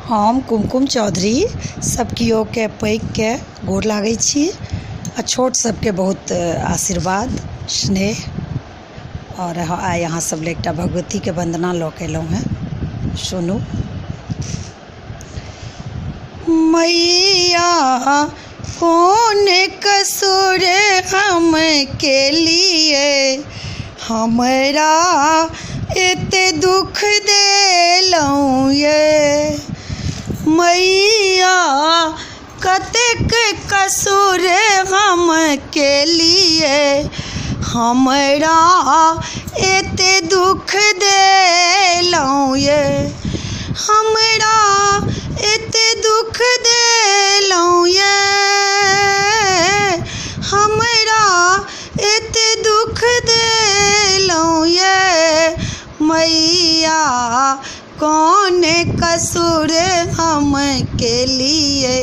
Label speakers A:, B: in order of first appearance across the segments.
A: हम कुमकुम चौधरी सबकियो के पैघ के गोर लागै छी आ छोट सबके बहुत आशीर्वाद स्नेह। और आइ अहाँ सब ले एकटा भगवती के वंदना लऽ के एलहुँ हैं। सुनू। मैया कौन कसूर हम के लिए हमरा एते दुख देलहुँ ये। मैया कतेक कसूर हम के लिए हमरा एते दुख देलहुँ ये। हमरा एते दुख देलहुँ ये। हमरा एते दुख देलहुँ ये। मैया कौन कसूर हम के लिए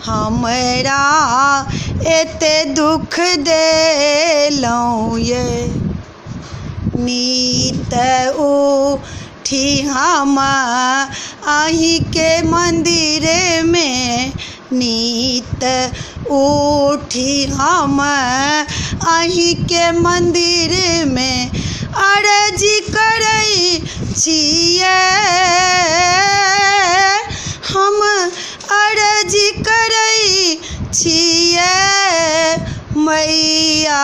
A: हमरा एते दुख देलहुँ ये। नीत उठी हम अहीं के मंदिर में, नीत उठी हम अहीं के मंदिर में अर्जी करै छियै। हम अर्जी करै छियै। मैया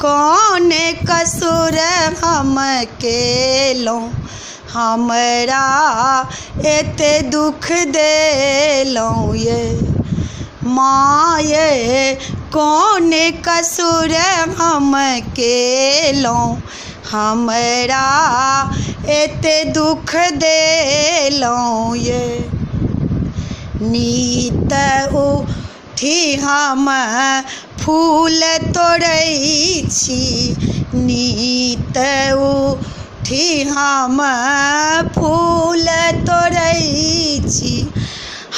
A: कौन कसूर हम केलहुँ हमरा एते दुख देलहुँ ये। माये कौन कसूर हम केलहुँ हमरा एते दुख देलहुँ ये। नीत उठी हम फूल तोड़ै छी, नीत उठी हम फूल तोड़ै छी।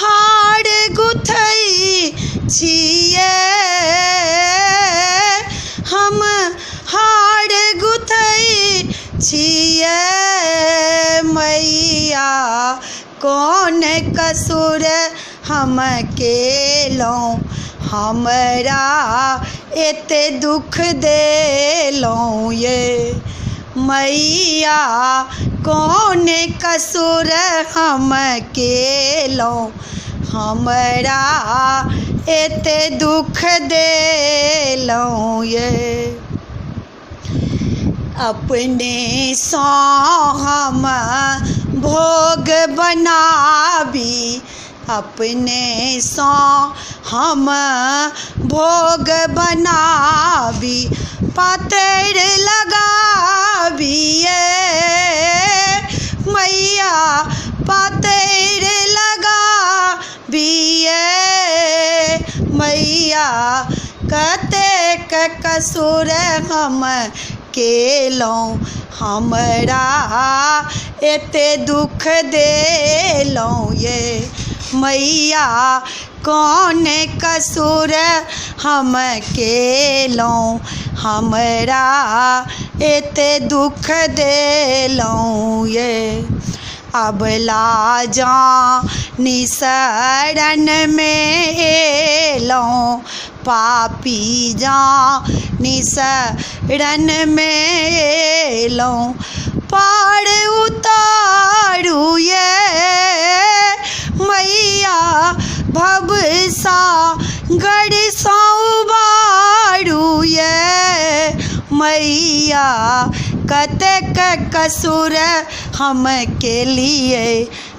A: हार गुथै छियै हम, हार गुथै छियै। मैया कौन कसूर हम केलहुँ हमरा एते दुख देलहुँ ये। मैया कौन कसूर हम केलहुँ हमरा एते दुख देलहुँ ये। अपने सँ हम भोग बनाबी, अपने सँ हम भोग बनाबी। पातैर लगाबिए मैया, पातैर लगाबिए मैया। कतेक कसूर हम केलहुँ हमरा एते दुख देलहुँ ये। मैया कौन कसूर हम केलहुँ हमरा एते दुख देलहुँ ये। अबला जानी शरण में एलहुँ, पापी जानी शरण में एलहुँ। पार उतारू ये मैया, भव सागर सँ उबारू ये। मैया कतेक कसूर हम के लिए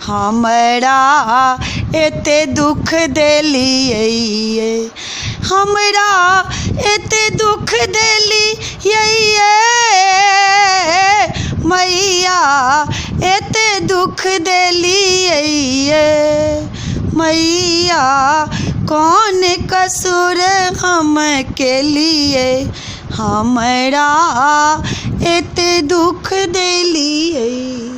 A: हमरा एते दुख देलियै ये। हमरा एते दुख देलियै ये। मैया एते दुख देलियै ये। मैया कौन कसूर हम के लिए हमरा एते दुख देलियै।